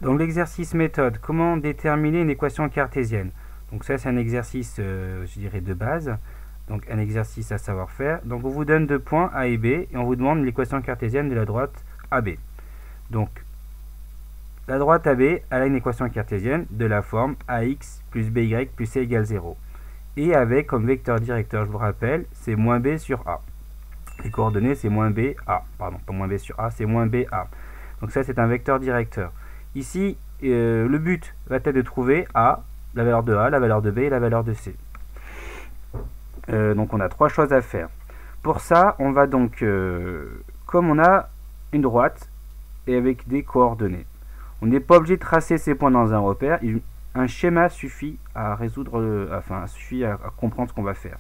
Donc l'exercice méthode, comment déterminer une équation cartésienne? Donc ça c'est un exercice, je dirais, de base. Donc un exercice à savoir faire. Donc on vous donne deux points A et B et on vous demande l'équation cartésienne de la droite AB. Donc la droite AB elle a une équation cartésienne de la forme AX plus BY plus C égale 0. Et avec comme vecteur directeur, je vous rappelle, c'est moins B sur A. Les coordonnées c'est moins B A. Pardon, pas moins B sur A, c'est moins B A. Donc ça c'est un vecteur directeur. Ici, le but va être de trouver A, la valeur de A, la valeur de B et la valeur de C. Donc on a trois choses à faire. Pour ça, on va donc, comme on a une droite et avec des coordonnées, on n'est pas obligé de tracer ces points dans un repère. Un schéma suffit à résoudre, suffit à comprendre ce qu'on va faire.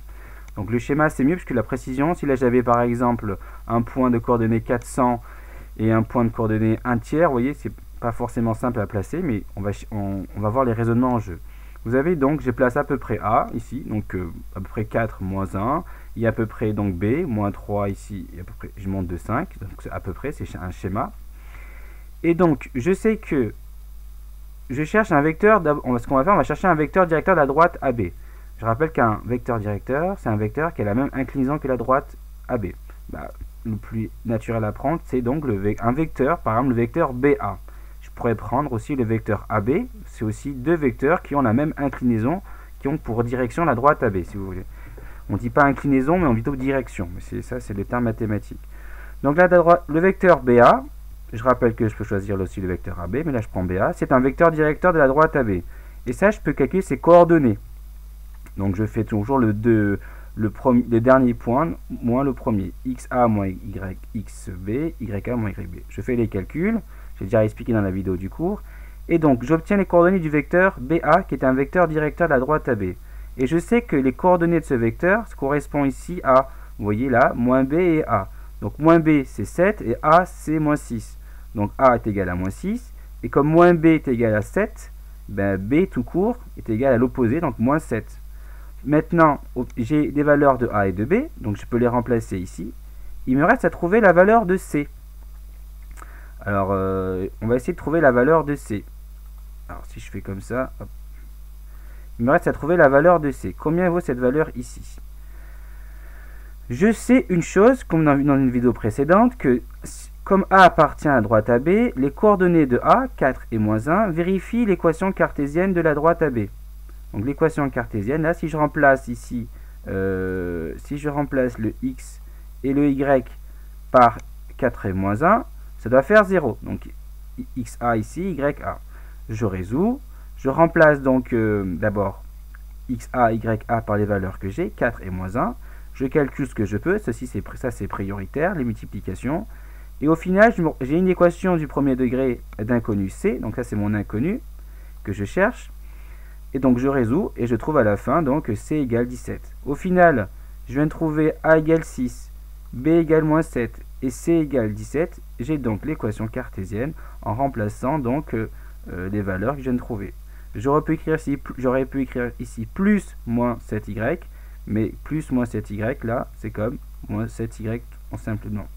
Donc le schéma c'est mieux parce que la précision, si là j'avais par exemple un point de coordonnées 400 et un point de coordonnées 1 tiers, vous voyez, c'est pas forcément simple à placer, mais on va voir les raisonnements en jeu. Vous avez donc, j'ai placé à peu près A ici, donc à peu près 4 moins 1, il y a à peu près donc B, moins 3 ici, et à peu près, je monte de 5, donc à peu près, c'est un schéma. Et donc, je sais que je cherche un vecteur, ce qu'on va faire, on va chercher un vecteur directeur de la droite AB. Je rappelle qu'un vecteur directeur, c'est un vecteur qui a la même inclinaison que la droite AB. Le plus naturel à prendre, c'est donc un vecteur, par exemple le vecteur BA. Je pourrais prendre aussi le vecteur AB, c'est aussi deux vecteurs qui ont la même inclinaison, qui ont pour direction la droite AB, si vous voulez. On ne dit pas inclinaison, mais on dit plutôt direction. Mais ça, c'est le terme mathématique. Donc là, le vecteur BA, je rappelle que je peux choisir aussi le vecteur AB, mais là je prends BA, c'est un vecteur directeur de la droite AB. Et ça, je peux calculer ses coordonnées. Donc je fais toujours le dernier point moins le premier. XA moins YXB, YA moins YB. Je fais les calculs, j'ai déjà expliqué dans la vidéo du cours. Et donc j'obtiens les coordonnées du vecteur BA qui est un vecteur directeur de la droite AB. Et je sais que les coordonnées de ce vecteur correspondent ici à, vous voyez là, moins B et A. Donc moins B c'est 7 et A c'est moins 6. Donc A est égal à moins 6. Et comme moins B est égal à 7, ben B tout court est égal à l'opposé, donc moins 7. Maintenant, j'ai des valeurs de A et de B, donc je peux les remplacer ici. Il me reste à trouver la valeur de C. Alors, on va essayer de trouver la valeur de C. Alors, si je fais comme ça, hop. Il me reste à trouver la valeur de C. Combien vaut cette valeur ici? Je sais une chose, comme on a vu dans une vidéo précédente, que comme A appartient à la droite AB, les coordonnées de A, 4 et moins 1, vérifient l'équation cartésienne de la droite AB. Donc l'équation cartésienne, là, si je remplace ici, si je remplace le x et le y par 4 et moins 1, ça doit faire 0. Donc xa ici, ya. Je résous. Je remplace donc d'abord xa, ya par les valeurs que j'ai, 4 et moins 1. Je calcule ce que je peux. Ça c'est prioritaire, les multiplications. Et au final, j'ai une équation du premier degré d'inconnu c. Donc ça c'est mon inconnu que je cherche. Et donc je résous et je trouve à la fin donc C égale 17. Au final, je viens de trouver A égale 6, B égale moins 7 et C égale 17. J'ai donc l'équation cartésienne en remplaçant donc les valeurs que je viens de trouver. J'aurais pu écrire ici plus moins 7y, mais plus moins 7y là, c'est comme moins 7y en simplement.